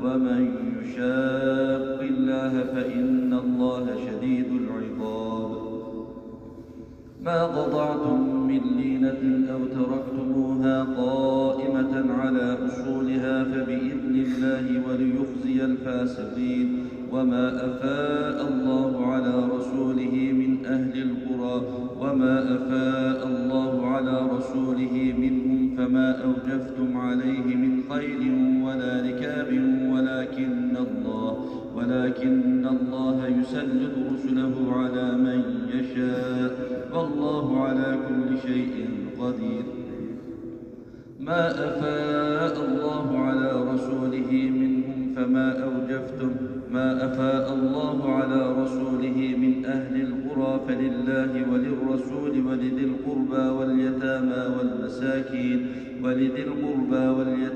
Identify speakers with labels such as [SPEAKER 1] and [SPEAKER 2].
[SPEAKER 1] ومن يشاق الله فإن الله شديد العقاب. ما قطعتم من لينة أو تركتموها قائمة على أصولها فبإذن الله وليخزي الفاسقين. وما أفاء الله على رسوله من أهل القرى منهم فما أوجفتم عليه من خيل ولا ركاب ولكن الله يسلط رسله على من يشاء والله على كل شيء قدير. ما أفاء الله على رسوله منهم ما أفاء الله على رسوله من أهل القرى فلله وللرسول ولذي القربى واليتامى والمساكين